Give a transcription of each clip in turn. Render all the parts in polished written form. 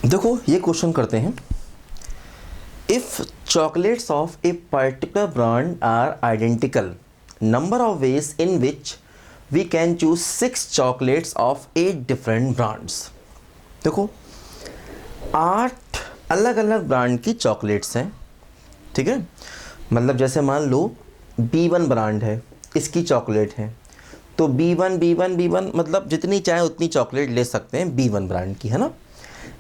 देखो ये क्वेश्चन करते हैं, if chocolates of a particular brand are identical, number of ways in which we can choose 6 chocolates of 8 different brands. देखो 8 अलग अलग ब्रांड की चॉकलेट्स हैं, ठीक है। मतलब जैसे मान लो B1 ब्रांड है, इसकी चॉकलेट है, तो B1 मतलब जितनी चाहे उतनी चॉकलेट ले सकते हैं B1 ब्रांड की, है ना।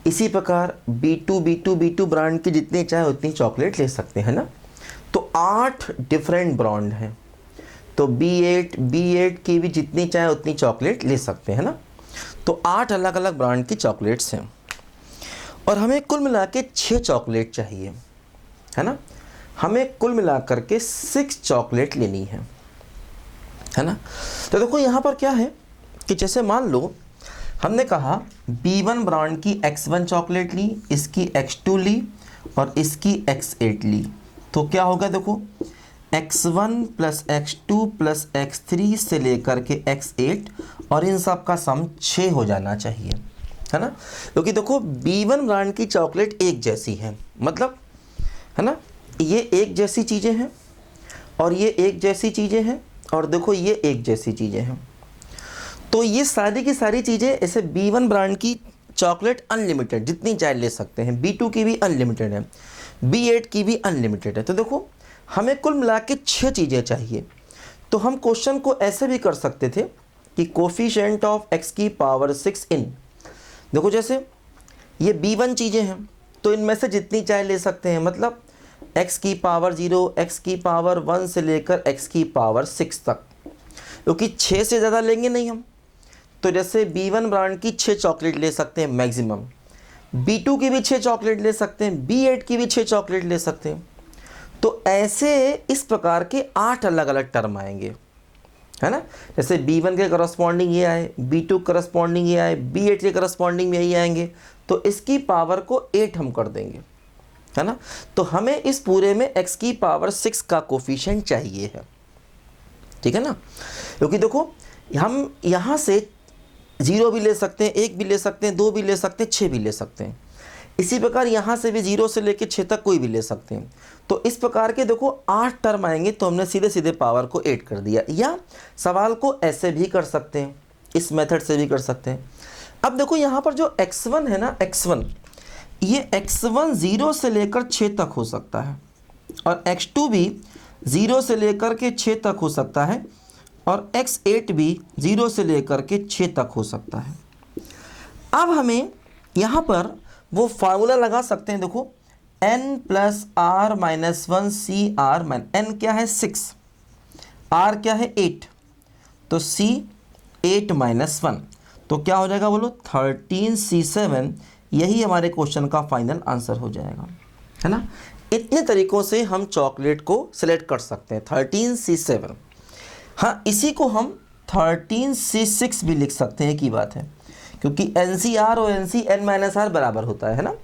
इसी प्रकार B2 ब्रांड की जितनी चाहे उतनी चॉकलेट ले सकते हैं ना। तो 8 डिफरेंट ब्रांड हैं, तो B8 की भी जितनी चाहे उतनी चॉकलेट ले सकते हैं ना। तो 8 अलग अलग ब्रांड की चॉकलेट्स हैं और हमें कुल मिला के 6 चॉकलेट चाहिए, है ना। हमें कुल मिला करके 6 चॉकलेट लेनी है ना। तो देखो यहाँ पर क्या है कि जैसे मान लो हमने कहा B1 ब्रांड की X1 चॉकलेट ली, इसकी X2 ली और इसकी X8 ली, तो क्या होगा देखो X1 plus X2 plus X3 से लेकर के X8 और इन सब का सम 6 हो जाना चाहिए, है ना। क्योंकि देखो B1 ब्रांड की चॉकलेट एक जैसी है, मतलब है ना, ये एक जैसी चीज़ें हैं और ये एक जैसी चीज़ें हैं और देखो ये एक जैसी चीज़ें हैं। तो ये सारी की सारी चीज़ें ऐसे B1 ब्रांड की चॉकलेट अनलिमिटेड जितनी चाहे ले सकते हैं, B2 की भी अनलिमिटेड है, B8 की भी अनलिमिटेड है। तो देखो हमें कुल मिला के 6 चीज़ें चाहिए। तो हम क्वेश्चन को ऐसे भी कर सकते थे कि कोफिशिएंट ऑफ x की पावर 6 इन, देखो जैसे ये B1 चीज़ें हैं तो इनमें से जितनी चाहे ले सकते हैं, मतलब x की पावर 0, x की पावर 1 से लेकर x की पावर 6 तक, क्योंकि 6 से ज़्यादा लेंगे नहीं हम। तो जैसे B1 ब्रांड की 6 चॉकलेट ले सकते हैं मैक्सिमम, B2 की भी 6 चॉकलेट ले सकते हैं, B8 की भी 6 चॉकलेट ले सकते हैं। तो ऐसे इस प्रकार के 8 अलग अलग टर्म आएंगे, है ना। जैसे B1 के करस्पॉन्डिंग ये आए, B2 करस्पॉन्डिंग ये आए, B8 के करस्पॉन्डिंग में यही आएंगे, तो इसकी पावर को 8 हम कर देंगे, है ना। तो हमें इस पूरे में x की पावर 6 का कोफिशिएंट चाहिए है, ठीक है ना। क्योंकि देखो हम यहाँ से 0 भी ले सकते हैं, 1 भी ले सकते हैं, 2 भी ले सकते हैं, 6 भी ले सकते हैं। इसी प्रकार यहाँ से भी 0 से लेकर 6 तक कोई भी ले सकते हैं। तो इस प्रकार के देखो 8 टर्म आएंगे, तो हमने सीधे सीधे पावर को 8 कर दिया। या सवाल को ऐसे भी कर सकते हैं, इस मेथड से भी कर सकते हैं। अब देखो यहाँ पर जो x1 है ना, x1 ये x1 0 से लेकर 6 तक हो सकता है और x2 भी 0 से लेकर के 6 तक हो सकता है और x8 भी 0 से लेकर के 6 तक हो सकता है। अब हमें यहाँ पर वो फार्मूला लगा सकते हैं, देखो n plus r minus 1 C R n क्या है 6, r क्या है 8, तो c 8 माइनस 1, तो क्या हो जाएगा बोलो 13c7। यही हमारे क्वेश्चन का फाइनल आंसर हो जाएगा, है ना। इतने तरीक़ों से हम चॉकलेट को सिलेक्ट कर सकते हैं 13c7। हाँ, इसी को हम 13c6 भी लिख सकते हैं, की बात है, क्योंकि NCR और NC(n-r) बराबर होता है ना।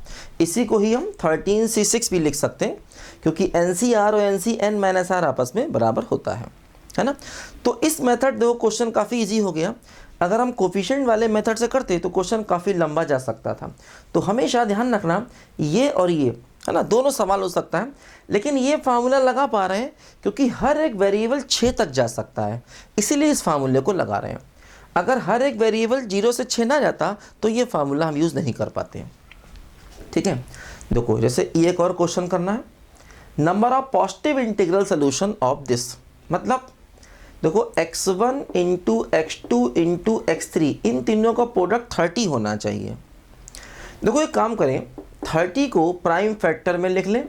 इसी को ही हम 13c6 भी लिख सकते हैं, क्योंकि NCR और NC(n-r) आपस में बराबर होता है ना। तो इस मेथड देखो क्वेश्चन काफ़ी इजी हो गया। अगर हम कोफिशिएंट वाले मेथड से करते तो क्वेश्चन काफ़ी लंबा जा सकता था। तो हमेशा ध्यान रखना, ये और ये, है ना, दोनों सवाल हो सकता है, लेकिन ये फार्मूला लगा पा रहे हैं क्योंकि हर एक वेरिएबल 6 तक जा सकता है, इसीलिए इस फार्मूले को लगा रहे हैं। अगर हर एक वेरिएबल 0 से 6 ना जाता तो ये फार्मूला हम यूज़ नहीं कर पाते हैं, ठीक है। देखो जैसे ये एक और क्वेश्चन करना है, number of positive integral solution of this, मतलब देखो x1 into x2 into x3 इन तीनों का प्रोडक्ट 30 होना चाहिए। देखो एक काम करें, 30 को प्राइम फैक्टर में लिख लें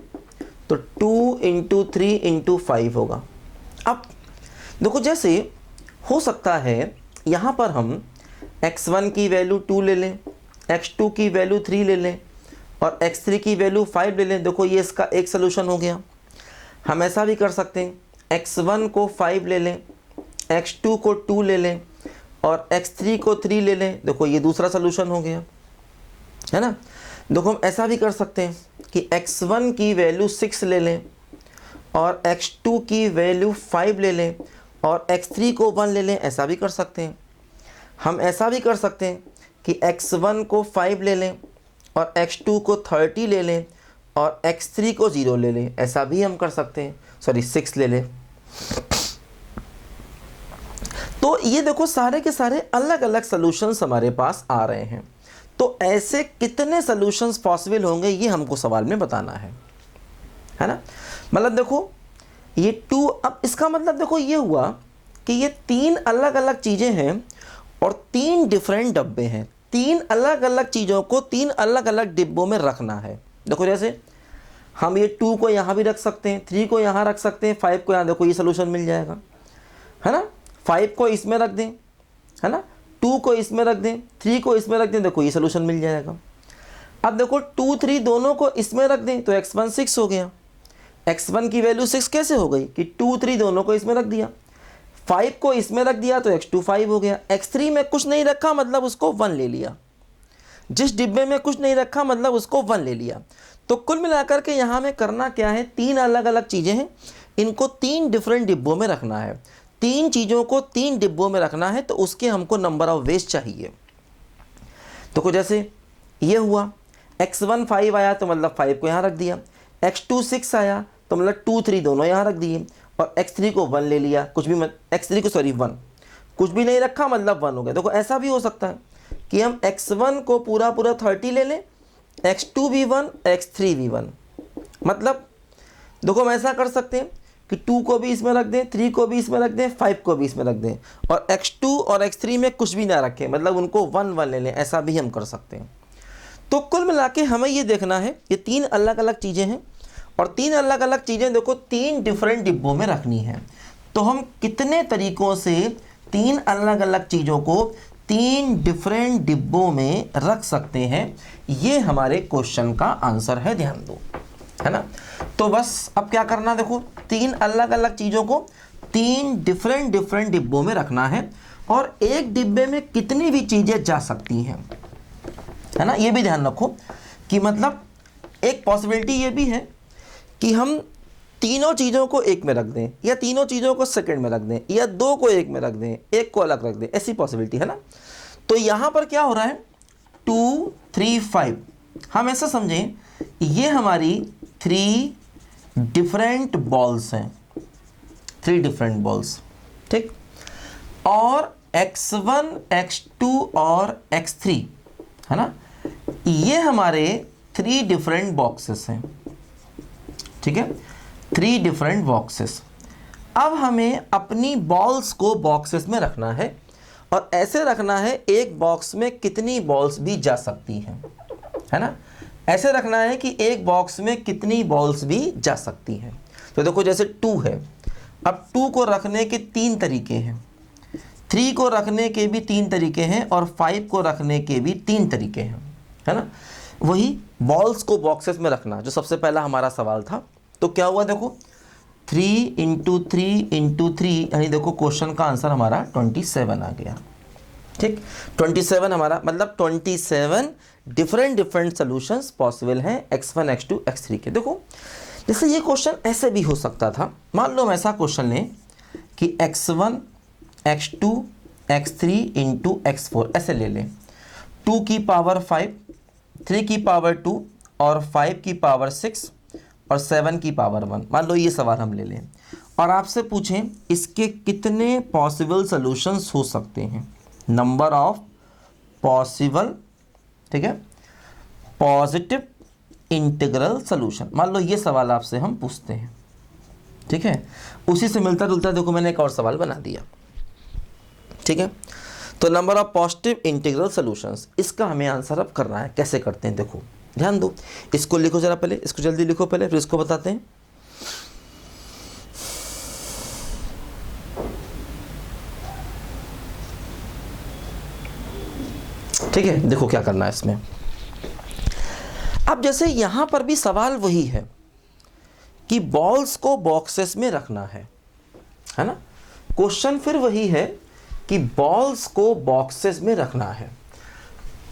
तो 2 इंटू 3 इंटू 5 होगा। अब देखो जैसे हो सकता है यहाँ पर हम x1 की वैल्यू 2 ले लें, x2 की वैल्यू 3 ले लें और x3 की वैल्यू 5 ले लें। देखो ये इसका एक सोल्यूशन हो गया। हम ऐसा भी कर सकते हैं, x1 को 5 ले लें, x2 को 2 ले लें और x3 को 3 ले लें। देखो ये दूसरा सोल्यूशन हो गया, है ना। देखो हम ऐसा भी कर सकते हैं कि x1 की वैल्यू 6 ले लें और x2 की वैल्यू 5 ले लें और x3 को 1 ले लें। ऐसा भी कर सकते हैं। हम ऐसा भी कर सकते हैं कि x1 को 5 ले लें और x2 को 30 ले लें और x3 को 0 ले लें, ऐसा भी हम कर सकते हैं, सॉरी 6 ले लें। तो ये देखो सारे के सारे अलग अलग सॉल्यूशंस हमारे पास आ रहे हैं। तो ऐसे कितने सॉल्यूशंस पॉसिबल होंगे ये हमको सवाल में बताना है ना। मतलब देखो ये 2, अब इसका मतलब देखो ये हुआ कि ये 3 अलग अलग चीज़ें हैं और 3 डिफरेंट डब्बे हैं। 3 अलग अलग चीज़ों को 3 अलग अलग डिब्बों में रखना है। देखो जैसे हम ये 2 को यहाँ भी रख सकते हैं, 3 को यहाँ रख सकते हैं, 5 को यहाँ, देखो ये सोल्यूशन मिल जाएगा, है ना। 5 को इसमें रख दें, है ना, 2 को इसमें रख दें, 3 को इसमें रख दें, देखो ये सोल्यूशन मिल जाएगा। अब देखो 2, 3 दोनों को इसमें रख दें तो x1 6 हो गया। x1 की वैल्यू 6 कैसे हो गई कि 2, 3 दोनों को इसमें रख दिया, 5 को इसमें रख दिया तो x2 5 हो गया। x3 में कुछ नहीं रखा मतलब उसको 1 ले लिया, जिस डिब्बे में कुछ नहीं रखा मतलब उसको 1 ले लिया। तो कुल मिलाकर के यहाँ में करना क्या है, 3 अलग अलग चीज़ें हैं, इनको 3 डिफरेंट डिब्बों में रखना है। 3 चीज़ों को 3 डिब्बों में रखना है तो उसके हमको नंबर ऑफ वेज चाहिए। तो जैसे ये हुआ, x1 5 आया तो मतलब 5 को यहाँ रख दिया, x2 6 आया तो मतलब 2, 3 दोनों यहाँ रख दिए और x3 को 1 ले लिया, कुछ भी x3 को सॉरी 1 कुछ भी नहीं रखा मतलब 1 हो गया। देखो ऐसा भी हो सकता है कि हम x1 को पूरा 30 ले लें, x2 भी 1, x3 भी 1। मतलब देखो हम ऐसा कर सकते हैं कि 2 को भी इसमें रख दें, 3 को भी इसमें रख दें, 5 को भी इसमें रख दें और x2 और x3 में कुछ भी ना रखें, मतलब उनको 1 1 ले लें, ऐसा भी हम कर सकते हैं। तो कुल मिला के हमें ये देखना है, ये 3 अलग अलग चीज़ें हैं और 3 अलग अलग चीज़ें देखो 3 डिफरेंट डिब्बों में रखनी है। तो हम कितने तरीक़ों से 3 अलग अलग चीज़ों को 3 डिफरेंट डिब्बों में रख सकते हैं, ये हमारे क्वेश्चन का आंसर है, ध्यान दो, है ना। तो बस अब क्या करना, देखो 3 अलग अलग चीज़ों को 3 डिफरेंट डिब्बों में रखना है और एक डिब्बे में कितनी भी चीज़ें जा सकती हैं, है ना। ये भी ध्यान रखो कि मतलब एक पॉसिबिलिटी ये भी है कि हम तीनों चीज़ों को एक में रख दें या तीनों चीज़ों को सेकंड में रख दें या 2 को एक में रख दें, एक को अलग रख दें, ऐसी पॉसिबिलिटी है ना। तो यहाँ पर क्या हो रहा है, 2, 3, 5, हम ऐसा समझें ये हमारी 3 डिफरेंट बॉल्स हैं, 3 डिफरेंट बॉल्स, ठीक। और x1, x2 और x3, है ना, ये हमारे 3 डिफरेंट बॉक्सेस हैं, ठीक है, 3 डिफरेंट बॉक्सेस। अब हमें अपनी बॉल्स को बॉक्सेस में रखना है और ऐसे रखना है एक बॉक्स में कितनी बॉल्स भी जा सकती हैं, है ना। ऐसे रखना है कि एक बॉक्स में कितनी बॉल्स भी जा सकती हैं। तो देखो जैसे 2 है, अब 2 को रखने के 3 तरीके हैं, 3 को रखने के भी 3 तरीके हैं और 5 को रखने के भी 3 तरीके हैं, है ना। वही बॉल्स को बॉक्सेस में रखना जो सबसे पहला हमारा सवाल था। तो क्या हुआ, देखो 3 × 3 × 3, यानी देखो क्वेश्चन का आंसर हमारा 27 आ गया, ठीक। 27 हमारा मतलब 27 डिफरेंट सॉल्यूशंस पॉसिबल हैं x1, x2, x3 के। देखो जैसे ये क्वेश्चन ऐसे भी हो सकता था, मान लो हम ऐसा क्वेश्चन लें कि x1, x2, x3 × x4 ऐसे ले लें, 2 की पावर 5, 3 की पावर 2 और 5 की पावर 6 और 7 की पावर 1, मान लो ये सवाल हम ले लें और आपसे पूछें इसके कितने पॉसिबल सॉल्यूशंस हो सकते हैं, नंबर ऑफ पॉसिबल, ठीक है, पॉजिटिव इंटीग्रल सॉल्यूशन, मान लो ये सवाल आपसे हम पूछते हैं, ठीक है। उसी से मिलता जुलता देखो मैंने एक और सवाल बना दिया, ठीक है। तो number of positive integral solutions, इसका हमें आंसर अब करना है। कैसे करते हैं देखो, ध्यान दो, इसको लिखो जरा पहले, इसको जल्दी लिखो पहले, फिर इसको बताते हैं। ठीक है, देखो क्या करना है इसमें। अब जैसे यहां पर भी सवाल वही है कि बॉल्स को बॉक्सेस में रखना है ना। क्वेश्चन फिर वही है कि बॉल्स को बॉक्सेस में रखना है।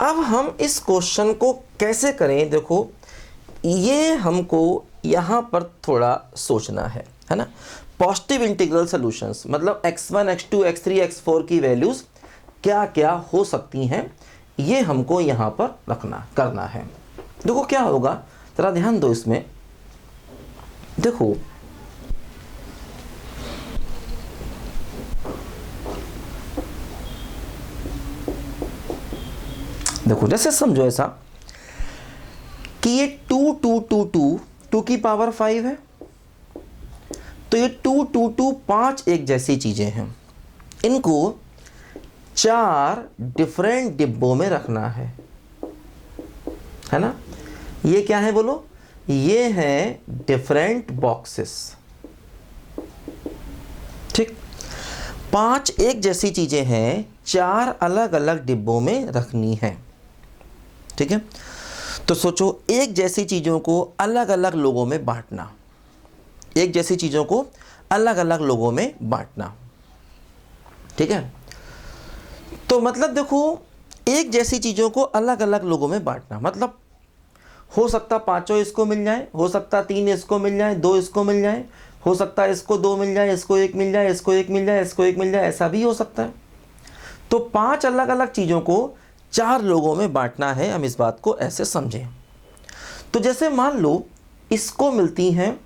अब हम इस क्वेश्चन को कैसे करें, देखो ये हमको यहाँ पर थोड़ा सोचना है ना। पॉजिटिव इंटीग्रल सॉल्यूशंस मतलब x1, x2, x3, x4 की वैल्यूज़ क्या क्या हो सकती हैं, ये हमको यहाँ पर करना है। देखो क्या होगा, जरा ध्यान दो इसमें। देखो देखो जैसे समझो ऐसा कि ये 2 2 2 2 2 की पावर 5 है, तो ये 2 2 2 5 एक जैसी चीजें हैं, इनको 4 डिफरेंट डिब्बों में रखना है ना। ये क्या है बोलो, ये है डिफरेंट बॉक्सेस। ठीक, 5 एक जैसी चीजें हैं, 4 अलग अलग डिब्बों में रखनी है। ठीक है, तो सोचो एक जैसी चीजों को अलग अलग लोगों में बांटना, एक जैसी चीजों को अलग अलग लोगों में बांटना। ठीक है, तो मतलब देखो एक जैसी चीजों को अलग अलग लोगों में बांटना मतलब हो सकता 5 इसको मिल जाए, हो सकता 3 इसको मिल जाए, 2 इसको मिल जाए, हो सकता इसको 2 मिल जाए, इसको 1 मिल जाए, इसको 1 मिल जाए, इसको 1 मिल जाए, ऐसा भी हो सकता है। तो 5 अलग अलग चीजों को 4 लोगों में बांटना है, हम इस बात को ऐसे समझें। तो जैसे मान लो इसको मिलती हैं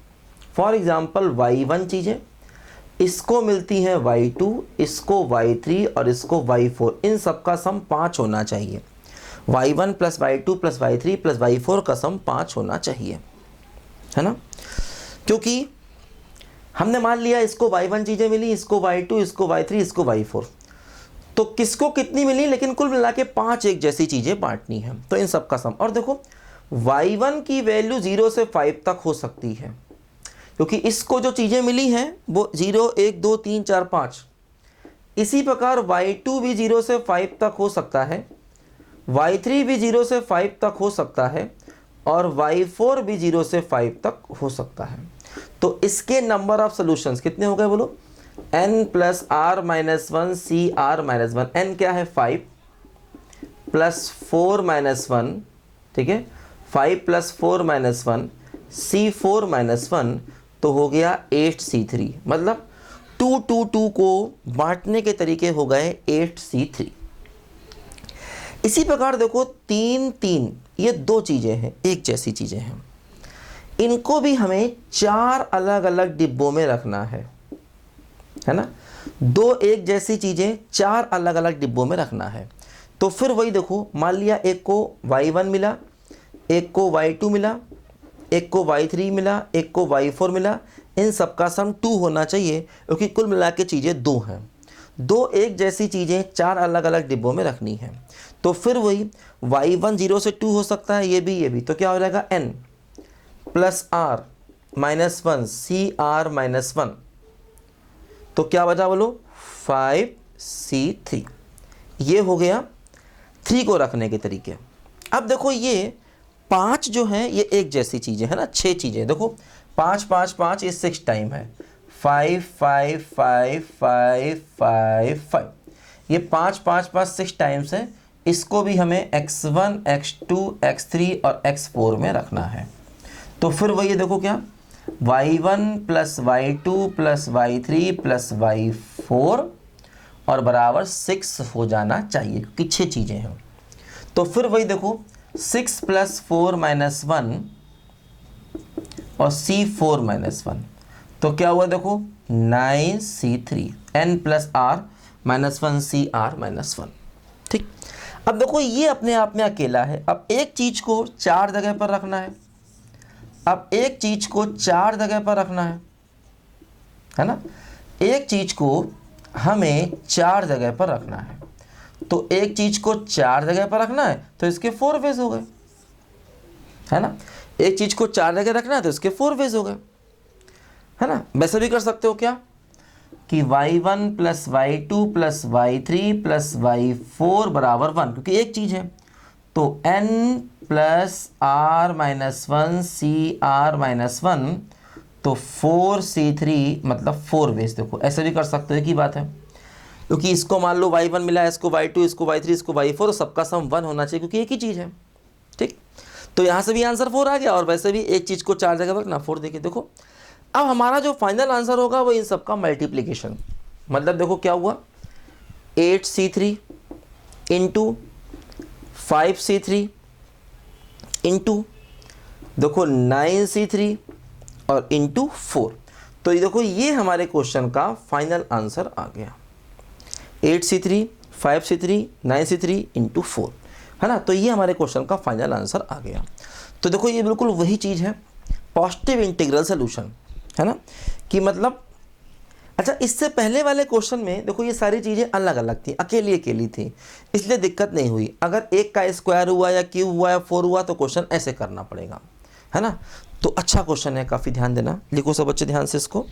फॉर एग्जाम्पल y1 चीजें, इसको मिलती हैं y2, इसको y3 और इसको y4, इन सब का सम 5 होना चाहिए। y1 plus y2 plus y3 plus y4 का सम 5 होना चाहिए, है ना। क्योंकि हमने मान लिया इसको y1 चीजें मिली, इसको y2, इसको y3, इसको y4, तो किसको कितनी मिली, लेकिन कुल मिला के 5 एक जैसी चीजें बांटनी है, तो इन सब का सम। और देखो y1 की वैल्यू 0 से 5 तक हो सकती है, क्योंकि इसको जो चीजें मिली हैं वो 0 1 2 3 4 5। इसी प्रकार y2 भी 0 से 5 तक हो सकता है, y3 भी 0 से 5 तक हो सकता है, और y4 भी 0 से 5 तक हो सकता है। तो इसके नंबर ऑफ सॉल्यूशंस कितने हो गए बोलो, n प्लस r माइनस 1 सी r माइनस 1। n क्या है 5 प्लस 4 माइनस 1, ठीक है, 5 प्लस 4 माइनस 1 C4 माइनस 1, तो हो गया 8C3। मतलब 2 2 2 को बांटने के तरीके हो गए 8C3। इसी प्रकार देखो 3 3, ये 2 चीजें हैं, एक जैसी चीजें हैं, इनको भी हमें 4 अलग अलग डिब्बों में रखना है ना। 2 एक जैसी चीजें 4 अलग अलग डिब्बों में रखना है। तो फिर वही देखो, मान लिया एक को y1 मिला, एक को y2 मिला, एक को y3 मिला, एक को y4 मिला, इन सब का सम 2 होना चाहिए, क्योंकि कुल मिला के चीजें 2 हैं। 2 एक जैसी चीजें 4 अलग अलग डिब्बों में रखनी है। तो फिर वही y1 0 से 2 हो सकता है, ये भी, तो क्या हो जाएगा n प्लस r माइनस 1 सी r माइनस 1, तो क्या बचा बोलो 5C3। ये हो गया 3 को रखने के तरीके। अब देखो ये 5 जो है ये एक जैसी चीजें है ना, 6 चीजें, देखो 5 5 5 ये 6 टाइम है, 5 5 5 5 5 5, ये 5 5 5 6 टाइम्स है। इसको भी हमें x1 x2 x3 और x4 में रखना है। तो फिर वही देखो क्या, y1 plus y2 plus y3 plus y4 और बराबर 6 हो जाना चाहिए, क्योंकि 6 चीजें हैं। तो फिर वही देखो 6 प्लस 4 माइनस 1 और C4 माइनस 1, तो क्या हुआ देखो 9C3, n plus r minus 1 CR minus 1। ठीक, अब देखो ये अपने आप में अकेला है। अब एक चीज को 4 जगह पर रखना है, अब एक चीज को 4 जगह पर रखना है ना, एक चीज को हमें 4 जगह पर रखना है। तो एक चीज को 4 जगह पर रखना है तो इसके 4 वेज हो गए, है ना। एक चीज को 4 जगह रखना है तो इसके 4 वेज हो गए, है ना। वैसे भी कर सकते हो क्या कि y1 plus y2 plus y3 plus y4 बराबर 1, क्योंकि एक चीज है, तो n plus r minus 1 CR minus 1, तो 4C3 मतलब 4 वेज। देखो ऐसे भी कर सकते हो, एक ही बात है, क्योंकि इसको मान लो y1 मिला है, इसको y2, इसको y3, इसको y4, और सबका सम 1 होना चाहिए, क्योंकि एक ही चीज़ है। ठीक, तो यहाँ से भी आंसर 4 आ गया, और वैसे भी एक चीज़ को 4 जगह पर रखना 4। देखिए देखो अब हमारा जो फाइनल आंसर होगा वो इन सब का मल्टीप्लीकेशन। मतलब देखो क्या हुआ, 8C3 इंटू 5C3 इंटू देखो 9c3 और इंटू 4। तो ये देखो ये हमारे क्वेश्चन का फाइनल आंसर आ गया 8c3 5c3 9c3 इंटू 4, है ना। तो ये हमारे क्वेश्चन का फाइनल आंसर आ गया। तो देखो ये बिल्कुल वही चीज़ है पॉजिटिव इंटीग्रल सोल्यूशन, है ना, कि मतलब अच्छा इससे पहले वाले क्वेश्चन में देखो ये सारी चीज़ें अलग अलग थी, अकेली अकेली थी, इसलिए दिक्कत नहीं हुई। अगर एक का स्क्वायर हुआ या क्यूब हुआ या 4 हुआ तो क्वेश्चन ऐसे करना पड़ेगा, है ना। तो अच्छा क्वेश्चन है, काफ़ी ध्यान देना, लिखो सब बच्चे ध्यान से इसको।